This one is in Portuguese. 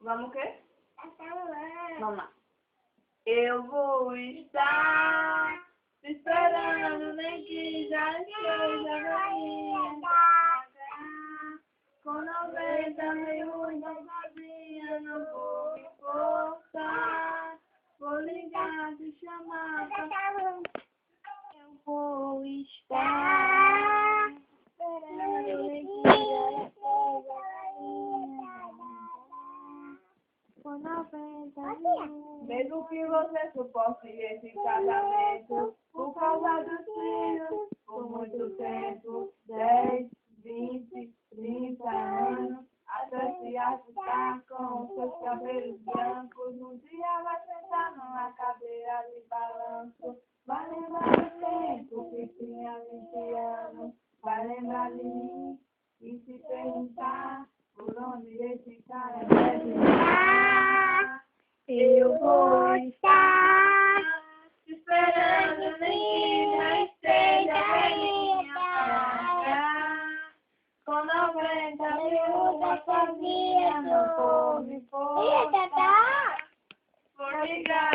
Vamos o quê? Vamos lá. Eu vou estar te esperando, nem que já esteja na minha casa. Com 90 minutos sozinha, não vou me importar. Vou ligar, te chamar pra... Eu vou estar esperando, nem que já esteja na minha casa. Com 90 minutos. Mesmo que você suporte esse casamento, por causa dos filhos, por muito tempo, 10, 20, 30 anos, até se assustar com seus cabelos brancos. Um dia vai sentar numa cadeira de balanço, vai lembrar do tempo que tinha 20 anos, vai lembrar de mim e se perguntar por onde esse cara deve estar. Eu vou estar te esperando, nem que já esteja em minha casa. Com 90 minutos sozinha, não vou me importar. Vou ligar.